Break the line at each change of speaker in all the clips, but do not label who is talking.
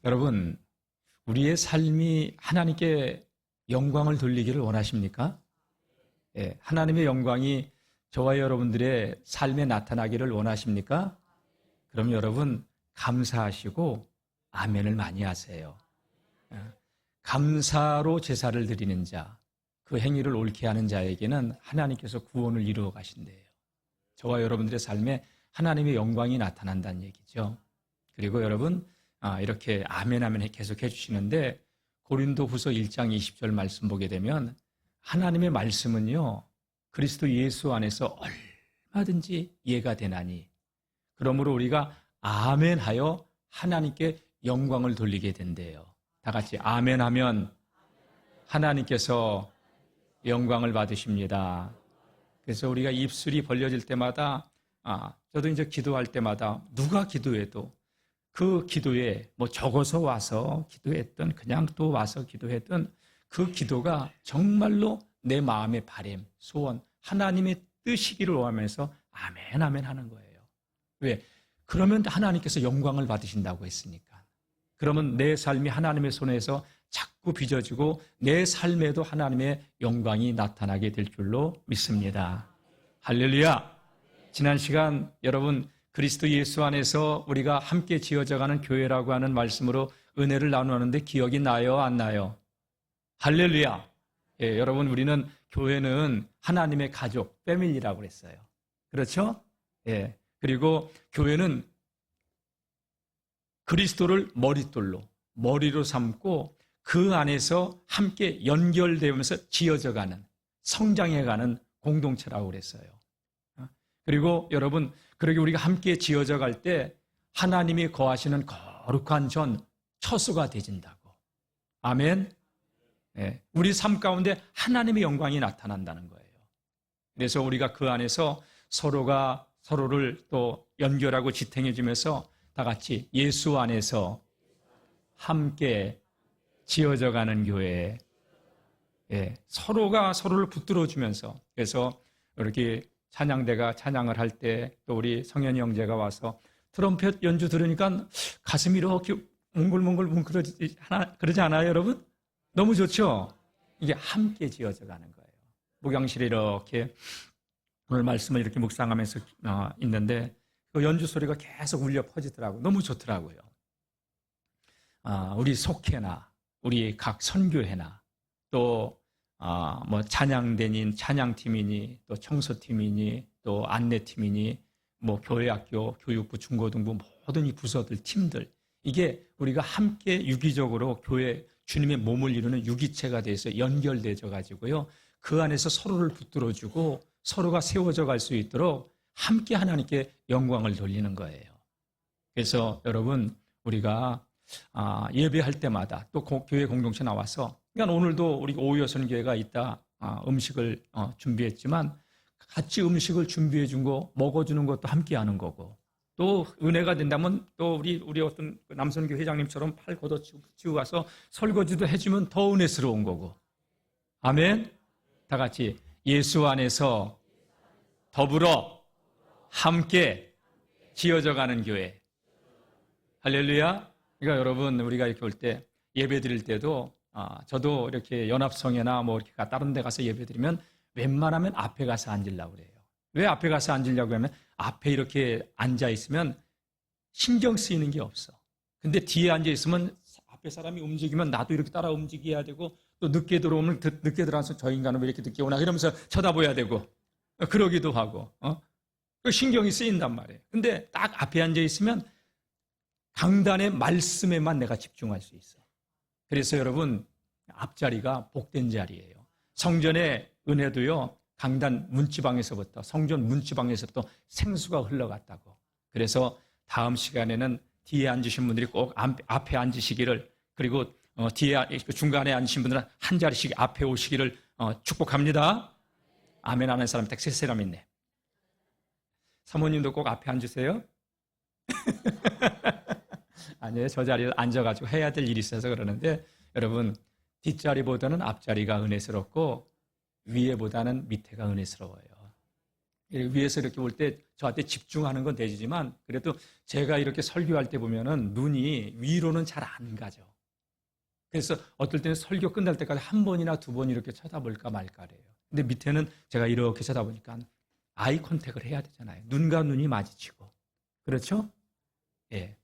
여러분, 우리의 삶이 하나님께 영광을 돌리기를 원하십니까? 예, 하나님의 영광이 저와 여러분들의 삶에 나타나기를 원하십니까? 그럼 여러분, 감사하시고 아멘을 많이 하세요. 감사로 제사를 드리는 자, 그 행위를 옳게 하는 자에게는 하나님께서 구원을 이루어 가신대요. 저와 여러분들의 삶에 하나님의 영광이 나타난다는 얘기죠. 그리고 여러분, 이렇게 아멘 아멘 계속 해주시는데 고린도후서 1장 20절 말씀 보게 되면 하나님의 말씀은요, 그리스도 예수 안에서 얼마든지 이해가 되나니 그러므로 우리가 아멘하여 하나님께 영광을 돌리게 된대요. 다 같이 아멘하면 하나님께서 영광을 받으십니다. 그래서 우리가 입술이 벌려질 때마다 저도 이제 기도할 때마다 누가 기도해도 그 기도에 뭐 적어서 와서 기도했던 그냥 또 와서 기도했던 그 기도가 정말로 내 마음의 바람, 소원, 하나님의 뜻이기를 원하면서 아멘 아멘 하는 거예요. 왜? 그러면 하나님께서 영광을 받으신다고 했으니까. 그러면 내 삶이 하나님의 손에서 자꾸 빚어지고 내 삶에도 하나님의 영광이 나타나게 될 줄로 믿습니다. 할렐루야! 지난 시간 여러분 그리스도 예수 안에서 우리가 함께 지어져가는 교회라고 하는 말씀으로 은혜를 나누었는데 기억이 나요? 안 나요? 할렐루야! 예, 여러분 우리는 교회는 하나님의 가족, 패밀리라고 그랬어요. 그렇죠? 예. 그리고 교회는 그리스도를 머리로 삼고 그 안에서 함께 연결되면서 지어져가는, 성장해가는 공동체라고 그랬어요. 그리고 여러분, 그러게 우리가 함께 지어져 갈 때 하나님이 거하시는 거룩한 전, 처소가 되진다고. 아멘. 네, 우리 삶 가운데 하나님의 영광이 나타난다는 거예요. 그래서 우리가 그 안에서 서로가 서로를 또 연결하고 지탱해 주면서 다 같이 예수 안에서 함께 지어져 가는 교회. 예, 서로가 서로를 붙들어 주면서, 그래서 이렇게 찬양대가 찬양을 할 때 또 우리 성현이 형제가 와서 트럼펫 연주 들으니까 가슴이 이렇게 뭉글뭉글 그러지 않아요, 여러분? 너무 좋죠? 이게 함께 지어져 가는 거예요. 목양실에 이렇게 오늘 말씀을 이렇게 묵상하면서 있는데 그 연주 소리가 계속 울려 퍼지더라고요. 너무 좋더라고요. 우리 속회나 우리 각 선교회나 또 뭐 찬양대니 찬양팀이니 또 청소팀이니 또 안내팀이니 뭐 교회학교, 교육부, 중고등부 모든 이 부서들, 팀들, 이게 우리가 함께 유기적으로 교회 주님의 몸을 이루는 유기체가 돼서 연결되어 가지고요, 그 안에서 서로를 붙들어주고 서로가 세워져 갈 수 있도록 함께 하나님께 영광을 돌리는 거예요. 그래서 여러분, 우리가 예배할 때마다 또 교회 공동체 나와서, 그러니까 오늘도 우리 오여선교회가 있다 음식을 준비했지만 같이 음식을 준비해 준 거 먹어주는 것도 함께 하는 거고, 또 은혜가 된다면 또 우리 어떤 남선교 회장님처럼 팔 걷어치고 가서 설거지도 해주면 더 은혜스러운 거고. 아멘. 다 같이 예수 안에서 더불어 함께 지어져 가는 교회. 할렐루야. 그러니까 여러분, 우리가 이렇게 올 때 예배 드릴 때도 저도 이렇게 연합성회나 뭐 이렇게 다른 데 가서 예배 드리면 웬만하면 앞에 가서 앉으려고 그래요. 왜 앞에 가서 앉으려고 하면 앞에 이렇게 앉아 있으면 신경 쓰이는 게 없어. 근데 뒤에 앉아 있으면 앞에 사람이 움직이면 나도 이렇게 따라 움직여야 되고, 또 늦게 들어오면 늦게 들어와서 저 인간은 왜 이렇게 늦게 오나 이러면서 쳐다봐야 되고 그러기도 하고 신경이 쓰인단 말이에요. 근데 딱 앞에 앉아 있으면 강단의 말씀에만 내가 집중할 수 있어. 그래서 여러분, 앞자리가 복된 자리예요. 성전의 은혜도요, 강단 문지방에서부터, 성전 문지방에서부터 생수가 흘러갔다고. 그래서 다음 시간에는 뒤에 앉으신 분들이 꼭 앞에 앉으시기를, 그리고 뒤에 중간에 앉으신 분들은 한 자리씩 앞에 오시기를 축복합니다. 아멘 하는 사람이 딱 세 사람 있네. 사모님도 꼭 앞에 앉으세요. 아니에요. 저 자리에 앉아가지고 해야 될 일이 있어서 그러는데, 여러분, 뒷자리보다는 앞자리가 은혜스럽고 위에보다는 밑에가 은혜스러워요. 위에서 이렇게 볼 때 저한테 집중하는 건 되지만 그래도 제가 이렇게 설교할 때 보면은 눈이 위로는 잘 안 가죠. 그래서 어떨 때는 설교 끝날 때까지 한 번이나 두 번 이렇게 쳐다볼까 말까래요. 근데 밑에는 제가 이렇게 쳐다보니까 아이 컨택을 해야 되잖아요. 눈과 눈이 마주치고. 그렇죠? 예.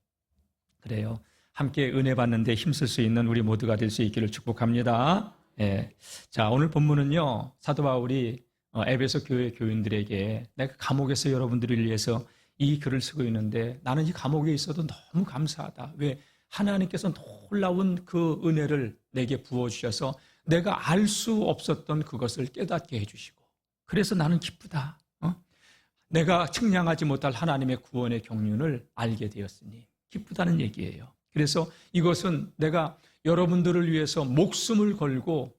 그래요. 함께 은혜 받는데 힘쓸 수 있는 우리 모두가 될 수 있기를 축복합니다. 예. 자, 오늘 본문은요, 사도 바울이 에베소 교회 교인들에게 내가 감옥에서 여러분들을 위해서 이 글을 쓰고 있는데 나는 이 감옥에 있어도 너무 감사하다. 왜? 하나님께서 놀라운 그 은혜를 내게 부어주셔서 내가 알 수 없었던 그것을 깨닫게 해주시고 그래서 나는 기쁘다. 내가 측량하지 못할 하나님의 구원의 경륜을 알게 되었으니 기쁘다는 얘기예요. 그래서 이것은 내가 여러분들을 위해서 목숨을 걸고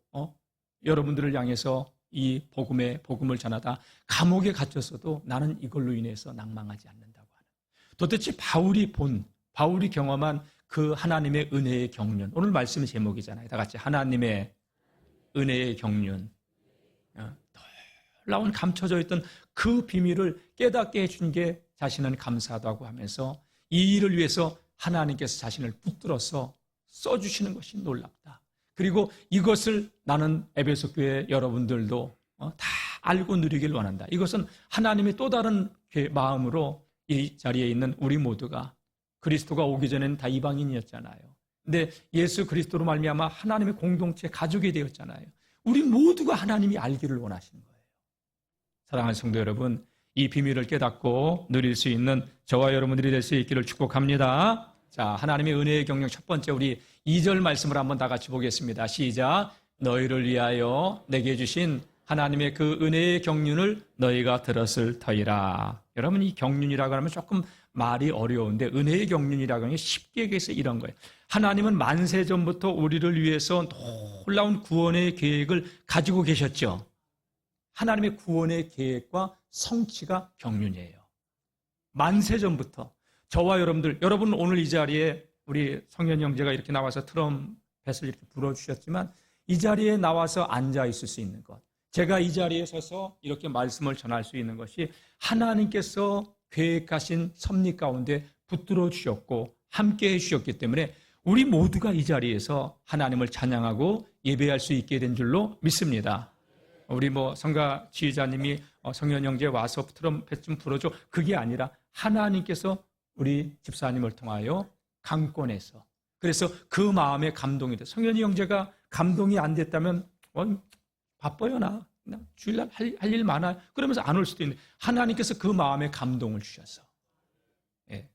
여러분들을 향해서 이 복음을 전하다 감옥에 갇혔어도 나는 이걸로 인해서 낭망하지 않는다고 하는. 도대체 바울이 경험한 그 하나님의 은혜의 경륜. 오늘 말씀의 제목이잖아요. 다 같이 하나님의 은혜의 경륜. 놀라운 감춰져 있던 그 비밀을 깨닫게 해준 게 자신은 감사하다고 하면서 이 일을 위해서 하나님께서 자신을 붙들어서 써주시는 것이 놀랍다. 그리고 이것을 나는 에베소 교회 여러분들도 다 알고 누리길 원한다. 이것은 하나님의 또 다른 마음으로 이 자리에 있는 우리 모두가 그리스도가 오기 전에는 다 이방인이었잖아요. 근데 예수 그리스도로 말미암아 하나님의 공동체 가족이 되었잖아요. 우리 모두가 하나님이 알기를 원하시는 거예요. 사랑하는 성도 여러분, 이 비밀을 깨닫고 누릴 수 있는 저와 여러분들이 될 수 있기를 축복합니다. 자, 하나님의 은혜의 경륜 첫 번째 우리 2절 말씀을 한번 다 같이 보겠습니다. 시작. 너희를 위하여 내게 주신 하나님의 그 은혜의 경륜을 너희가 들었을 터이라. 여러분, 이 경륜이라고 하면 조금 말이 어려운데 은혜의 경륜이라고 하는 게 쉽게 얘기해서 이런 거예요. 하나님은 만세 전부터 우리를 위해서 놀라운 구원의 계획을 가지고 계셨죠. 하나님의 구원의 계획과 성취가 경륜이에요. 만세 전부터 저와 여러분 오늘 이 자리에 우리 성현 형제가 이렇게 나와서 트럼펫을 이렇게 불어주셨지만 이 자리에 나와서 앉아 있을 수 있는 것, 제가 이 자리에 서서 이렇게 말씀을 전할 수 있는 것이 하나님께서 계획하신 섭리 가운데 붙들어 주셨고 함께 해주셨기 때문에 우리 모두가 이 자리에서 하나님을 찬양하고 예배할 수 있게 된 줄로 믿습니다. 우리 성가 지휘자님이 성현 형제 와서 트럼펫 좀 불어줘, 그게 아니라 하나님께서 우리 집사님을 통하여 강권해서, 그래서 그 마음에 감동이 돼. 성현이 형제가 감동이 안 됐다면 바빠요, 나 주일날 할 일 많아요, 그러면서 안 올 수도 있는데 하나님께서 그 마음에 감동을 주셔서, 예.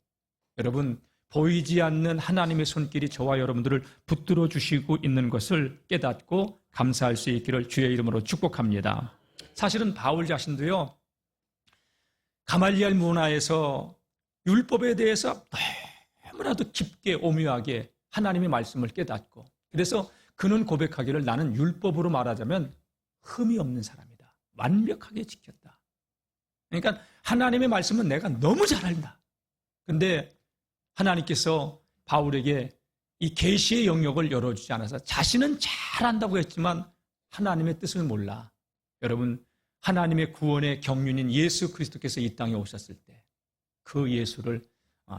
여러분, 보이지 않는 하나님의 손길이 저와 여러분들을 붙들어 주시고 있는 것을 깨닫고 감사할 수 있기를 주의 이름으로 축복합니다. 사실은 바울 자신도요, 가말리엘 문화에서 율법에 대해서 너무나도 깊게 오묘하게 하나님의 말씀을 깨닫고, 그래서 그는 고백하기를 나는 율법으로 말하자면 흠이 없는 사람이다. 완벽하게 지켰다. 그러니까 하나님의 말씀은 내가 너무 잘 알다. 그런데 하나님께서 바울에게 이 계시의 영역을 열어주지 않아서 자신은 잘 안다고 했지만 하나님의 뜻을 몰라. 여러분, 하나님의 구원의 경륜인 예수 그리스도께서 이 땅에 오셨을 때 그 예수를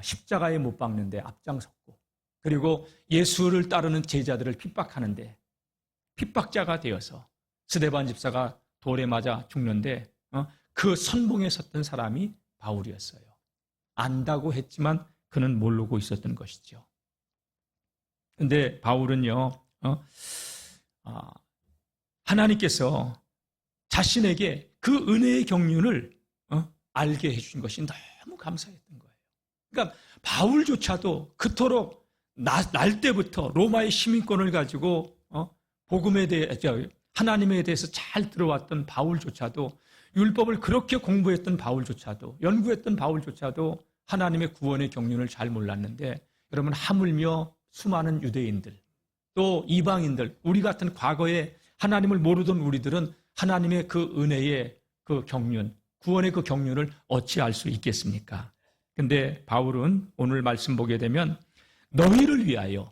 십자가에 못 박는데 앞장섰고, 그리고 예수를 따르는 제자들을 핍박하는데 핍박자가 되어서 스데반 집사가 돌에 맞아 죽는데 그 선봉에 섰던 사람이 바울이었어요. 안다고 했지만 그는 모르고 있었던 것이죠. 그런데 바울은요, 하나님께서 자신에게 그 은혜의 경륜을 알게 해주신 것이 너무 감사했던 거예요. 그러니까 바울조차도 그토록 날 때부터 로마의 시민권을 가지고 복음에 대해, 하나님에 대해서 잘 들어왔던 바울조차도, 율법을 그렇게 공부했던 바울조차도, 연구했던 바울조차도 하나님의 구원의 경륜을 잘 몰랐는데, 여러분, 하물며 수많은 유대인들, 또 이방인들, 우리 같은 과거에 하나님을 모르던 우리들은 하나님의 그 은혜의 그 경륜, 구원의 그 경륜을 어찌할 수 있겠습니까? 근데 바울은 오늘 말씀 보게 되면 너희를 위하여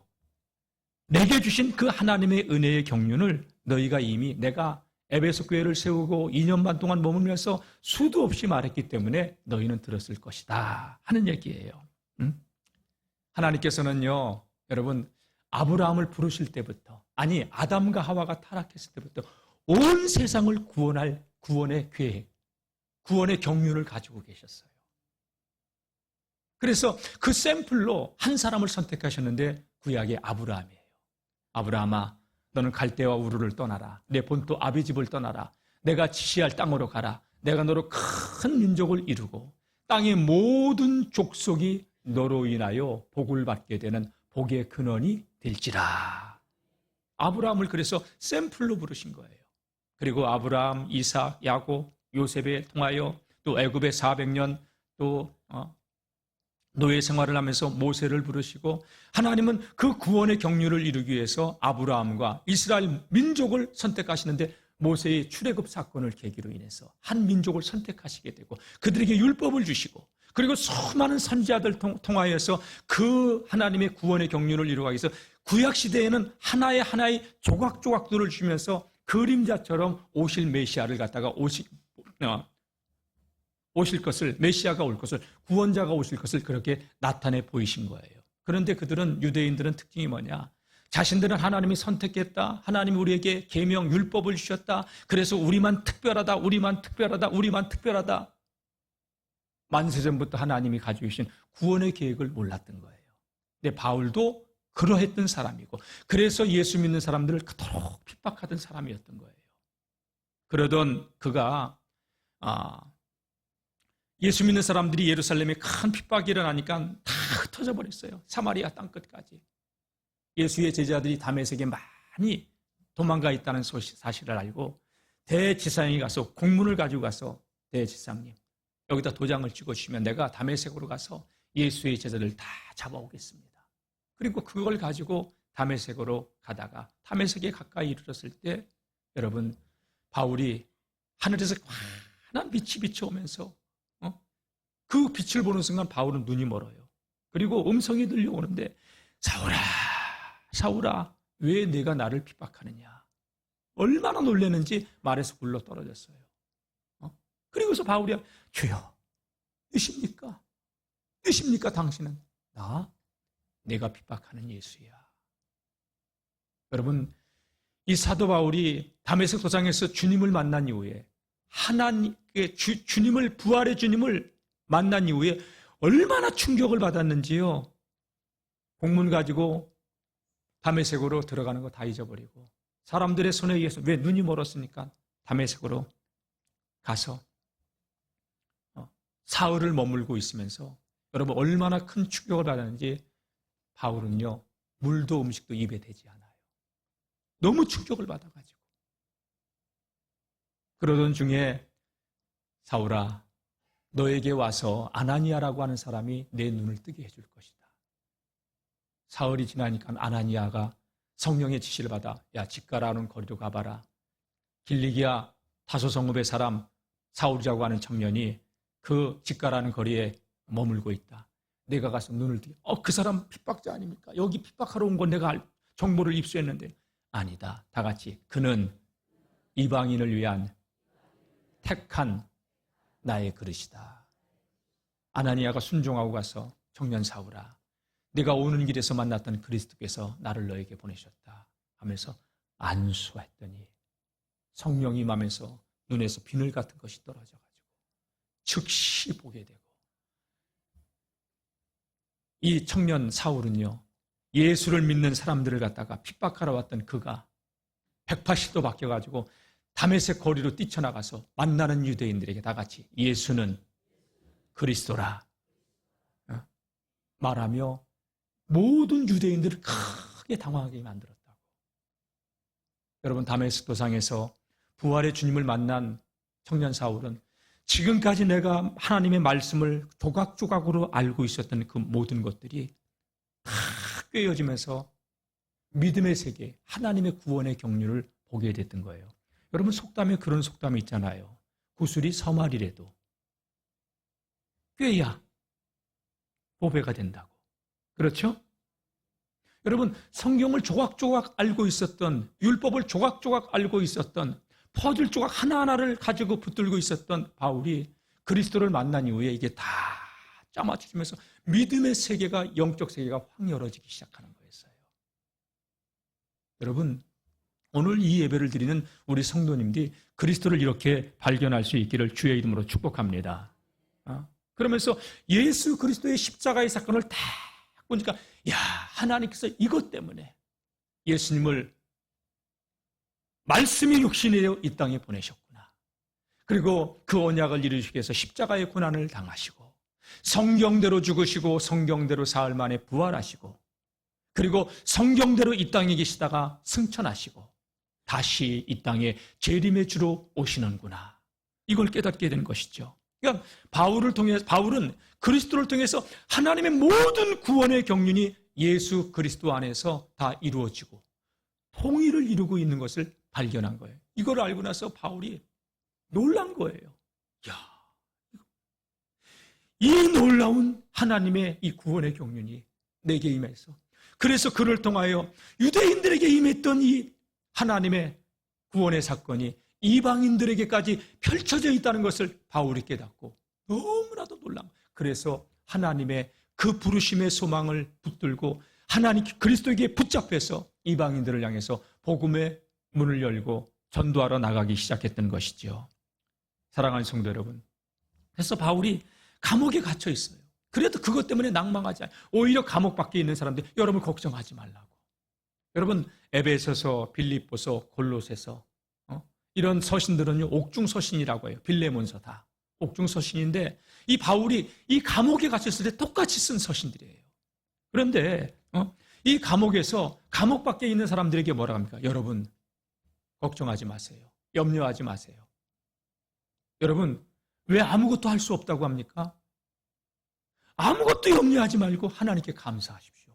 내게 주신 그 하나님의 은혜의 경륜을 너희가 이미 내가 에베소 교회를 세우고 2년 반 동안 머물면서 수도 없이 말했기 때문에 너희는 들었을 것이다 하는 얘기예요. 하나님께서는요, 여러분, 아브라함을 부르실 때부터, 아니 아담과 하와가 타락했을 때부터 온 세상을 구원할 구원의 계획, 구원의 경륜을 가지고 계셨어요. 그래서 그 샘플로 한 사람을 선택하셨는데 구약의 아브라함이에요. 아브라함아, 너는 갈대와 우르를 떠나라. 내 본토 아비집을 떠나라. 내가 지시할 땅으로 가라. 내가 너로 큰 민족을 이루고 땅의 모든 족속이 너로 인하여 복을 받게 되는 복의 근원이 될지라. 아브라함을 그래서 샘플로 부르신 거예요. 그리고 아브라함, 이삭, 야곱, 요셉에 통하여 또 애굽에 400년 또 노예 생활을 하면서 모세를 부르시고, 하나님은 그 구원의 경륜을 이루기 위해서 아브라함과 이스라엘 민족을 선택하시는데 모세의 출애굽 사건을 계기로 인해서 한 민족을 선택하시게 되고 그들에게 율법을 주시고, 그리고 수많은 선지자들 통하여서 그 하나님의 구원의 경륜을 이루기 위해서 구약시대에는 하나의 조각조각들을 주면서 그림자처럼 오실 메시아를 갖다가 오실 것을, 메시아가 올 것을, 구원자가 오실 것을 그렇게 나타내 보이신 거예요. 그런데 그들은, 유대인들은 특징이 뭐냐? 자신들은 하나님이 선택했다. 하나님이 우리에게 계명, 율법을 주셨다. 그래서 우리만 특별하다. 우리만 특별하다. 우리만 특별하다. 만세전부터 하나님이 가지고 계신 구원의 계획을 몰랐던 거예요. 근데 바울도 그러했던 사람이고, 그래서 예수 믿는 사람들을 그토록 핍박하던 사람이었던 거예요. 그러던 그가 예수 믿는 사람들이 예루살렘에 큰 핍박이 일어나니까 다 흩어져 버렸어요. 사마리아 땅끝까지. 예수의 제자들이 다메섹에 많이 도망가 있다는 사실을 알고 대지사장이 가서 공문을 가지고 가서, 대지사장님, 여기다 도장을 찍어주시면 내가 다메섹으로 가서 예수의 제자들 다 잡아오겠습니다. 그리고 그걸 가지고 다메섹으로 가다가 다메섹에 가까이 이르렀을 때, 여러분, 바울이 하늘에서 환한 빛이 비춰오면서 그 빛을 보는 순간 바울은 눈이 멀어요. 그리고 음성이 들려오는데, 사울아, 사울아, 왜 내가 나를 핍박하느냐? 얼마나 놀랐는지 말에서 굴러 떨어졌어요. 그리고서 바울이, 주여, 누십니까? 누십니까 당신은? 내가 핍박하는 예수야. 여러분, 이 사도 바울이 다메섹 도상에서 주님을 만난 이후에, 하나님의 주님을, 부활의 주님을 만난 이후에 얼마나 충격을 받았는지요. 공문 가지고 다메섹으로 들어가는 거 다 잊어버리고, 사람들의 손에 의해서, 왜 눈이 멀었으니까 다메섹으로 가서 사흘을 머물고 있으면서, 여러분 얼마나 큰 충격을 받았는지 바울은요, 물도 음식도 입에 대지 않아요. 너무 충격을 받아가지고. 그러던 중에, 사울아, 너에게 와서 아나니아라고 하는 사람이 내 눈을 뜨게 해줄 것이다. 사흘이 지나니까 아나니아가 성령의 지시를 받아, 야, 집가라는 거리로 가봐라. 길리기아 다소 성읍의 사람 사울이라고 하는 청년이 그 집가라는 거리에 머물고 있다. 내가 가서 눈을 뜨게. 그 사람 핍박자 아닙니까? 여기 핍박하러 온 건 내가 정보를 입수했는데. 아니다. 다 같이, 그는 이방인을 위한 택한 나의 그릇이다. 아나니아가 순종하고 가서, 청년 사울아, 네가 오는 길에서 만났던 그리스도께서 나를 너에게 보내셨다 하면서 안수했더니 성령이 임하면서 눈에서 비늘 같은 것이 떨어져가지고 즉시 보게 되고, 이 청년 사울은요, 예수를 믿는 사람들을 갖다가 핍박하러 왔던 그가 180도 바뀌어가지고 다메섹 거리로 뛰쳐나가서 만나는 유대인들에게 다 같이 예수는 그리스도라 말하며 모든 유대인들을 크게 당황하게 만들었다고. 여러분, 다메섹 도상에서 부활의 주님을 만난 청년 사울은 지금까지 내가 하나님의 말씀을 조각조각으로 알고 있었던 그 모든 것들이 다 꿰어지면서 믿음의 세계, 하나님의 구원의 경륜을 보게 됐던 거예요. 여러분, 속담에 그런 속담이 있잖아요. 구슬이 서말이라도 꿰야 보배가 된다고. 그렇죠? 여러분, 성경을 조각조각 알고 있었던, 율법을 조각조각 알고 있었던, 퍼즐 조각 하나하나를 가지고 붙들고 있었던 바울이 그리스도를 만난 이후에 이게 다 짜맞추면서 믿음의 세계가, 영적 세계가 확 열어지기 시작하는 거였어요. 여러분, 오늘 이 예배를 드리는 우리 성도님들이 그리스도를 이렇게 발견할 수 있기를 주의 이름으로 축복합니다. 그러면서 예수 그리스도의 십자가의 사건을 다 보니까, 야, 하나님께서 이것 때문에 예수님을 말씀이 육신이 되어 이 땅에 보내셨구나. 그리고 그 언약을 이루시기 위해서 십자가의 고난을 당하시고 성경대로 죽으시고 성경대로 사흘 만에 부활하시고 그리고 성경대로 이 땅에 계시다가 승천하시고 다시 이 땅에 재림의 주로 오시는구나. 이걸 깨닫게 되는 것이죠. 그러니까 바울은 그리스도를 통해서 하나님의 모든 구원의 경륜이 예수 그리스도 안에서 다 이루어지고 통일을 이루고 있는 것을 발견한 거예요. 이걸 알고 나서 바울이 놀란 거예요. 야, 이 놀라운 하나님의 이 구원의 경륜이 내게 임해서, 그래서 그를 통하여 유대인들에게 임했던 이 하나님의 구원의 사건이 이방인들에게까지 펼쳐져 있다는 것을 바울이 깨닫고 너무나도 놀란 거예요. 그래서 하나님의 그 부르심의 소망을 붙들고 하나님 그리스도에게 붙잡혀서 이방인들을 향해서 복음의 문을 열고 전도하러 나가기 시작했던 것이죠. 사랑하는 성도 여러분, 그래서 바울이 감옥에 gat혀 있어요. 그래도 그것 때문에 낭망하지 않아요. 오히려 감옥 밖에 있는 사람들, 여러분 걱정하지 말라고. 여러분 에베소서, 빌립보서, 골로새서 이런 서신들은요 옥중 서신이라고 해요. 빌레몬서 다 옥중 서신인데 이 바울이 이 감옥에 갇혔을 때 똑같이 쓴 서신들이에요. 그런데 이 감옥에서 감옥 밖에 있는 사람들에게 뭐라 합니까? 여러분 걱정하지 마세요. 염려하지 마세요. 여러분 왜 아무것도 할 수 없다고 합니까? 아무것도 염려하지 말고 하나님께 감사하십시오.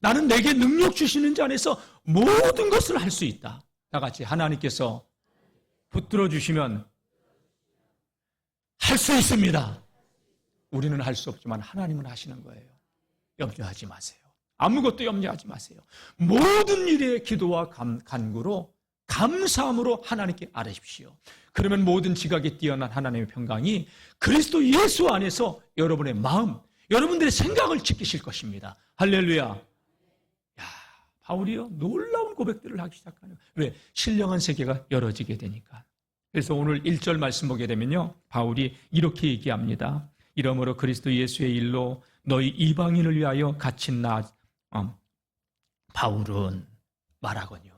나는 내게 능력 주시는 자 안에서 모든 것을 할 수 있다. 다 같이 하나님께서 붙들어 주시면 할 수 있습니다. 우리는 할 수 없지만 하나님은 하시는 거예요. 염려하지 마세요. 아무것도 염려하지 마세요. 모든 일에 기도와 간구로 감사함으로 하나님께 아뢰십시오. 그러면 모든 지각에 뛰어난 하나님의 평강이 그리스도 예수 안에서 여러분의 마음, 여러분들의 생각을 지키실 것입니다. 할렐루야. 야, 바울이요 놀라운 고백들을 하기 시작하는. 왜? 신령한 세계가 열어지게 되니까. 그래서 오늘 1절 말씀 보게 되면요 바울이 이렇게 얘기합니다. 이러므로 그리스도 예수의 일로 너희 이방인을 위하여 갇힌 나 바울은 말하거니와.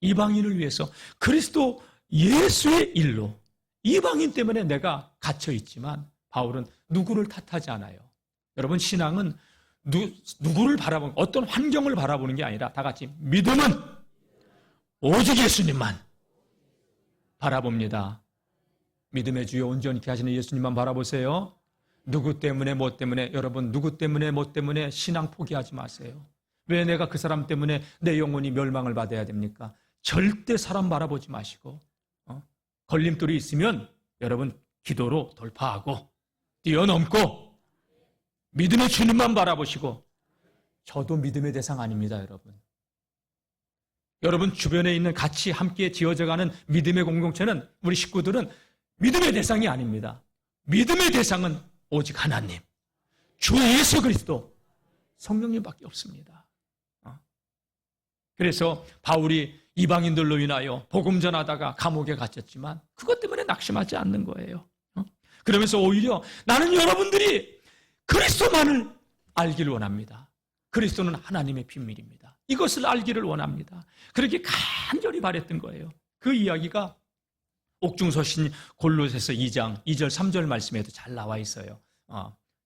이방인을 위해서 그리스도 예수의 일로 이방인 때문에 내가 갇혀 있지만 바울은 누구를 탓하지 않아요. 여러분 신앙은 누구를 바라보는, 어떤 환경을 바라보는 게 아니라 다 같이 믿음은 오직 예수님만 바라봅니다. 믿음의 주여 온전히 하시는 예수님만 바라보세요. 누구 때문에 뭐 때문에, 여러분 누구 때문에 뭐 때문에 신앙 포기하지 마세요. 왜 내가 그 사람 때문에 내 영혼이 멸망을 받아야 됩니까? 절대 사람 바라보지 마시고 걸림돌이 있으면 여러분 기도로 돌파하고 뛰어넘고 믿음의 주님만 바라보시고. 저도 믿음의 대상 아닙니다. 여러분 주변에 있는 같이 함께 지어져가는 믿음의 공동체는, 우리 식구들은 믿음의 대상이 아닙니다. 믿음의 대상은 오직 하나님, 주 예수 그리스도, 성령님밖에 없습니다. 그래서 바울이 이방인들로 인하여 복음 전하다가 감옥에 갇혔지만 그것 때문에 낙심하지 않는 거예요. 그러면서 오히려 나는 여러분들이 그리스도만을 알기를 원합니다. 그리스도는 하나님의 비밀입니다. 이것을 알기를 원합니다. 그렇게 간절히 바랬던 거예요. 그 이야기가 옥중서신 골로새서 2장 2절 3절 말씀에도 잘 나와 있어요.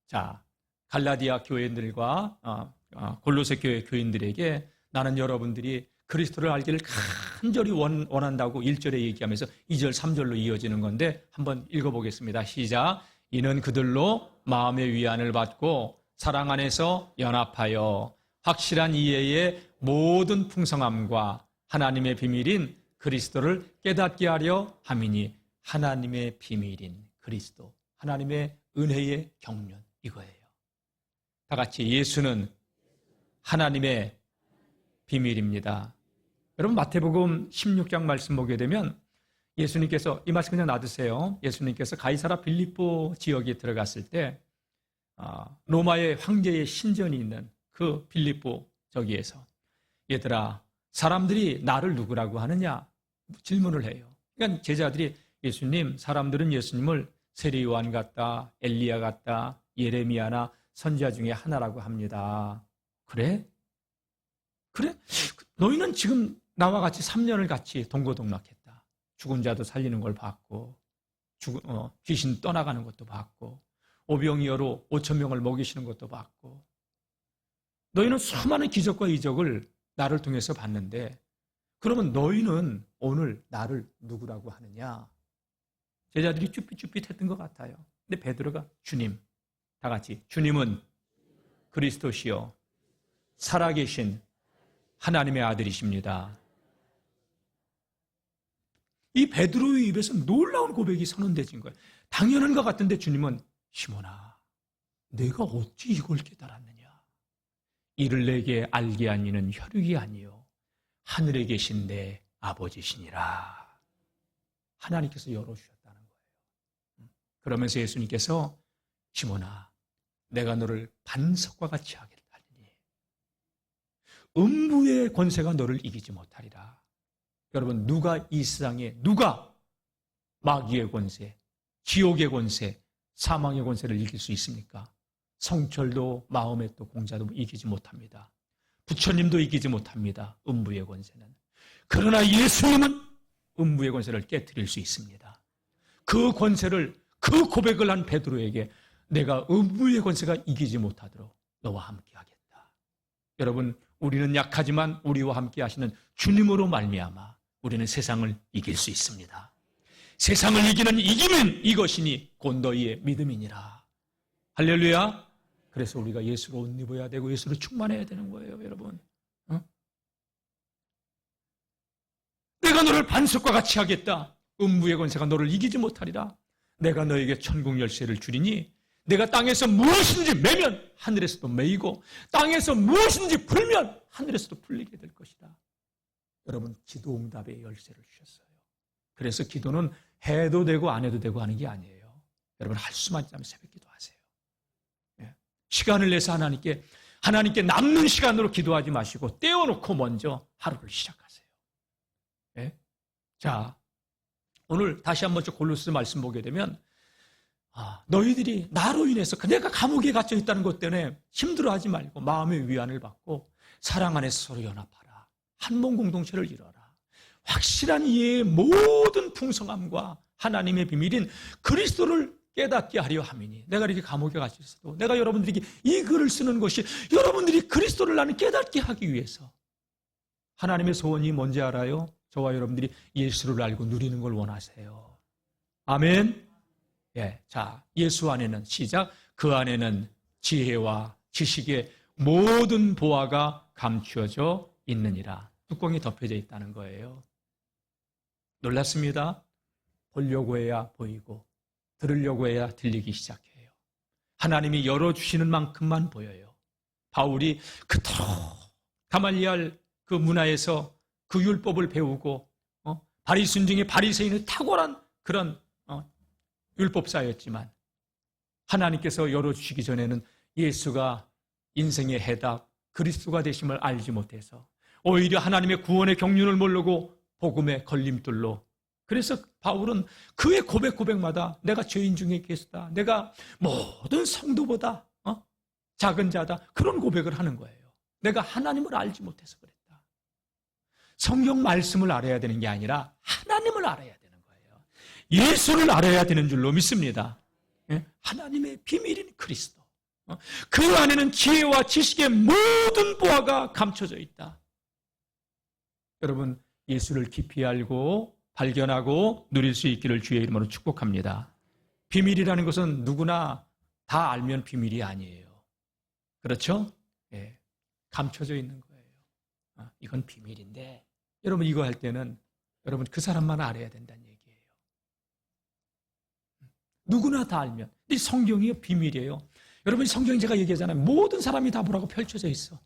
자, 갈라디아 교인들과 골로새 교회 교인들에게 나는 여러분들이 그리스도를 알기를 간절히 원한다고 1절에 얘기하면서 2절 3절로 이어지는 건데 한번 읽어보겠습니다. 시작. 이는 그들로 마음의 위안을 받고 사랑 안에서 연합하여 확실한 이해의 모든 풍성함과 하나님의 비밀인 그리스도를 깨닫게 하려 함이니. 하나님의 비밀인 그리스도, 하나님의 은혜의 경륜, 이거예요. 다 같이 예수는 하나님의 비밀입니다. 여러분 마태복음 16장 말씀 보게 되면 예수님께서 이 말씀 그냥 놔두세요. 예수님께서 가이사라 빌립보 지역에 들어갔을 때 로마의 황제의 신전이 있는 그 빌립보 저기에서 얘들아 사람들이 나를 누구라고 하느냐 질문을 해요. 그러니까 제자들이 예수님 사람들은 예수님을 세례 요한 같다, 엘리야 같다, 예레미야나 선지자 중에 하나라고 합니다. 그래? 그래? 너희는 지금 나와 같이 3년을 같이 동고동락했다. 죽은 자도 살리는 걸 봤고 귀신 떠나가는 것도 봤고 오병이어로 5천 명을 먹이시는 것도 봤고 너희는 수많은 기적과 이적을 나를 통해서 봤는데 그러면 너희는 오늘 나를 누구라고 하느냐? 제자들이 쭈삣쭈삣했던 것 같아요. 근데 베드로가 주님, 다 같이 주님은 그리스도시요 살아계신 하나님의 아들이십니다. 이 베드로의 입에서 놀라운 고백이 선언되진 거예요. 당연한 것 같은데 주님은 시몬아, 내가 어찌 이걸 깨달았느냐? 이를 내게 알게 한 이는 혈육이 아니요 하늘에 계신 내 아버지시니라. 하나님께서 열어주셨다는 거예요. 그러면서 예수님께서 시몬아, 내가 너를 반석과 같이 하겠다니 음부의 권세가 너를 이기지 못하리라. 여러분, 누가 이 세상에 누가 마귀의 권세, 지옥의 권세, 사망의 권세를 이길 수 있습니까? 성철도 마음의 또 공자도 이기지 못합니다. 부처님도 이기지 못합니다. 음부의 권세는. 그러나 예수님은 음부의 권세를 깨뜨릴 수 있습니다. 그 권세를, 그 고백을 한 베드로에게 내가 음부의 권세가 이기지 못하도록 너와 함께 하겠다. 여러분, 우리는 약하지만 우리와 함께 하시는 주님으로 말미암아 우리는 세상을 이길 수 있습니다. 세상을 이기는 이기면 이것이니 곧 너희의 믿음이니라. 할렐루야. 그래서 우리가 예수로 옷 입어야 되고 예수로 충만해야 되는 거예요, 여러분. 내가 너를 반석과 같이 하겠다. 음부의 권세가 너를 이기지 못하리라. 내가 너에게 천국 열쇠를 주리니 내가 땅에서 무엇인지 매면 하늘에서도 매이고 땅에서 무엇인지 풀면 하늘에서도 풀리게 될 것이다. 여러분, 기도 응답의 열쇠를 주셨어요. 그래서 기도는 해도 되고 안 해도 되고 하는 게 아니에요. 여러분, 할 수만 있다면 새벽 기도하세요. 시간을 내서 하나님께 남는 시간으로 기도하지 마시고 떼어놓고 먼저 하루를 시작하세요. 자, 오늘 다시 한번 골로새 말씀 보게 되면 너희들이 나로 인해서 내가 감옥에 갇혀 있다는 것 때문에 힘들어하지 말고 마음의 위안을 받고 사랑 안에서 서로 연합하라. 한 몸 공동체를 이뤄라. 확실한 이해의 모든 풍성함과 하나님의 비밀인 그리스도를 깨닫게 하려 함이니 내가 이렇게 감옥에 갇혀 있어도 내가 여러분들에게 이 글을 쓰는 것이 여러분들이 그리스도를 나는 깨닫게 하기 위해서. 하나님의 소원이 뭔지 알아요? 저와 여러분들이 예수를 알고 누리는 걸 원하세요. 아멘. 자, 예수 안에는 시작. 그 안에는 지혜와 지식의 모든 보화가 감추어져 있느니라. 뚜껑이 덮여져 있다는 거예요. 놀랐습니다. 보려고 해야 보이고 들으려고 해야 들리기 시작해요. 하나님이 열어주시는 만큼만 보여요. 바울이 그토록 가말리알 그 문화에서 그 율법을 배우고 바리새인 중에 바리새인의 탁월한 그런 율법사였지만 하나님께서 열어주시기 전에는 예수가 인생의 해답, 그리스도가 되심을 알지 못해서 오히려 하나님의 구원의 경륜을 모르고 복음의 걸림돌로. 그래서 바울은 그의 고백마다 내가 죄인 중에 계시다, 내가 모든 성도보다 작은 자다, 그런 고백을 하는 거예요. 내가 하나님을 알지 못해서 그랬다. 성경 말씀을 알아야 되는 게 아니라 하나님을 알아야 되는 거예요. 예수를 알아야 되는 줄로 믿습니다. 하나님의 비밀인 그리스도. 그 안에는 지혜와 지식의 모든 보화가 감춰져 있다. 여러분, 예수를 깊이 알고 발견하고 누릴 수 있기를 주의 이름으로 축복합니다. 비밀이라는 것은 누구나 다 알면 비밀이 아니에요. 그렇죠? 감춰져 있는 거예요. 이건 비밀인데 여러분, 이거 할 때는 여러분 그 사람만 알아야 된다는 얘기예요. 누구나 다 알면. 이 성경이 비밀이에요. 여러분, 성경이 제가 얘기하잖아요. 모든 사람이 다 보라고 펼쳐져 있어.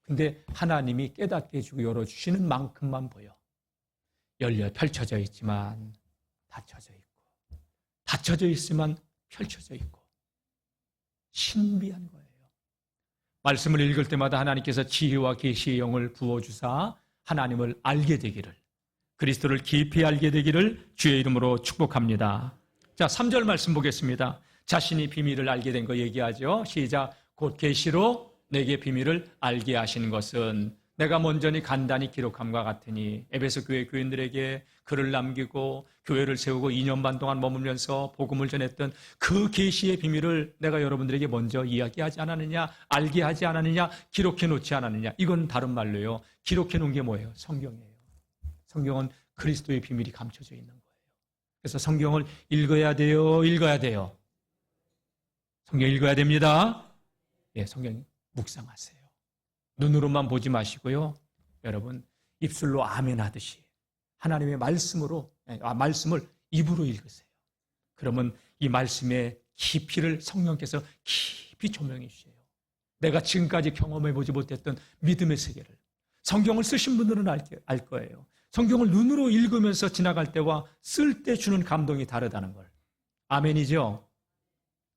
근데 하나님이 깨닫게 해주고 열어주시는 만큼만 보여. 펼쳐져 있지만 닫혀져 있고, 닫혀져 있으면 펼쳐져 있고, 신비한 거예요. 말씀을 읽을 때마다 하나님께서 지혜와 계시의 영을 부어주사 하나님을 알게 되기를, 그리스도를 깊이 알게 되기를 주의 이름으로 축복합니다. 자, 3절 말씀 보겠습니다. 자신이 비밀을 알게 된 거 얘기하죠. 시작. 곧 계시로 내게 비밀을 알게 하신 것은 내가 먼저니 간단히 기록함과 같으니, 에베소 교회 교인들에게 글을 남기고 교회를 세우고 2년 반 동안 머물면서 복음을 전했던 그 계시의 비밀을 내가 여러분들에게 먼저 이야기하지 않았느냐, 알게 하지 않았느냐, 기록해 놓지 않았느냐. 이건 다른 말로요, 기록해 놓은 게 뭐예요? 성경이에요. 성경은 그리스도의 비밀이 감춰져 있는 거예요. 그래서 성경을 읽어야 돼요, 읽어야 돼요. 성경 읽어야 됩니다. 예, 성경 묵상하세요. 눈으로만 보지 마시고요, 여러분 입술로 아멘 하듯이 하나님의 말씀으로, 말씀을 입으로 읽으세요. 그러면 이 말씀의 깊이를 성령께서 깊이 조명해 주세요. 내가 지금까지 경험해 보지 못했던 믿음의 세계를, 성경을 쓰신 분들은 알 거예요. 성경을 눈으로 읽으면서 지나갈 때와 쓸 때 주는 감동이 다르다는 걸. 아멘이죠?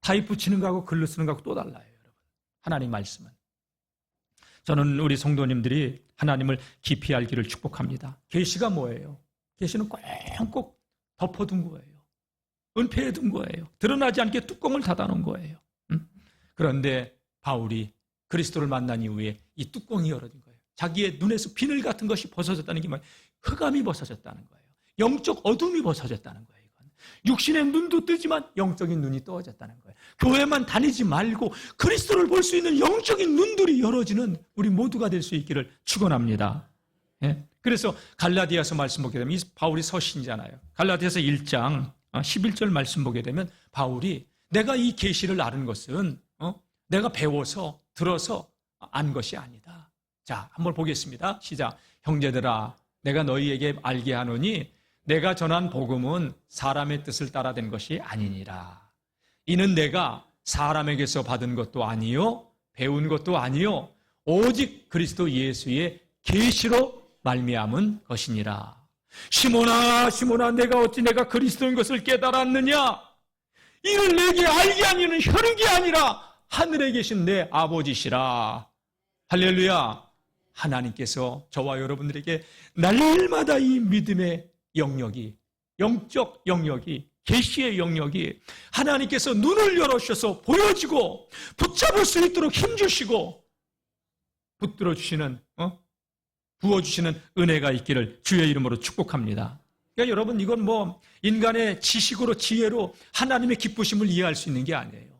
타입 붙이는 거하고 글로 쓰는 거하고 또 달라요, 여러분. 하나님 말씀은. 저는 우리 성도님들이 하나님을 깊이 알기를 축복합니다. 계시가 뭐예요? 계시는 꼭 덮어둔 거예요. 은폐해둔 거예요. 드러나지 않게 뚜껑을 닫아놓은 거예요. 그런데 바울이 그리스도를 만난 이후에 이 뚜껑이 열어진 거예요. 자기의 눈에서 비늘 같은 것이 벗어졌다는 게 뭐예요? 흑암이 벗어졌다는 거예요. 영적 어둠이 벗어졌다는 거예요. 육신의 눈도 뜨지만 영적인 눈이 떠졌다는 거예요. 교회만 다니지 말고 그리스도를 볼 수 있는 영적인 눈들이 열어지는 우리 모두가 될 수 있기를 축원합니다. 예? 그래서 갈라디아서 말씀 보게 되면, 이 바울이 서신이잖아요. 갈라디아서 1장 11절 말씀 보게 되면 바울이 내가 이 계시를 아는 것은 내가 배워서 들어서 안 것이 아니다. 자, 한번 보겠습니다. 시작. 형제들아, 내가 너희에게 알게 하노니 내가 전한 복음은 사람의 뜻을 따라 된 것이 아니니라. 이는 내가 사람에게서 받은 것도 아니요 배운 것도 아니요 오직 그리스도 예수의 계시로 말미암은 것이니라. 시몬아, 시몬아, 내가 그리스도인 것을 깨달았느냐? 이를 내게 알게 하니는 혈육이 아니라 하늘에 계신 내 아버지시라. 할렐루야. 하나님께서 저와 여러분들에게 날마다 이 믿음의 영역이, 영적 영역이, 계시의 영역이 하나님께서 눈을 열어주셔서 보여지고 붙잡을 수 있도록 힘주시고 붙들어 주시는, 부어주시는 은혜가 있기를 주의 이름으로 축복합니다. 그러니까 여러분, 이건 뭐 인간의 지식으로, 지혜로 하나님의 기쁘심을 이해할 수 있는 게 아니에요.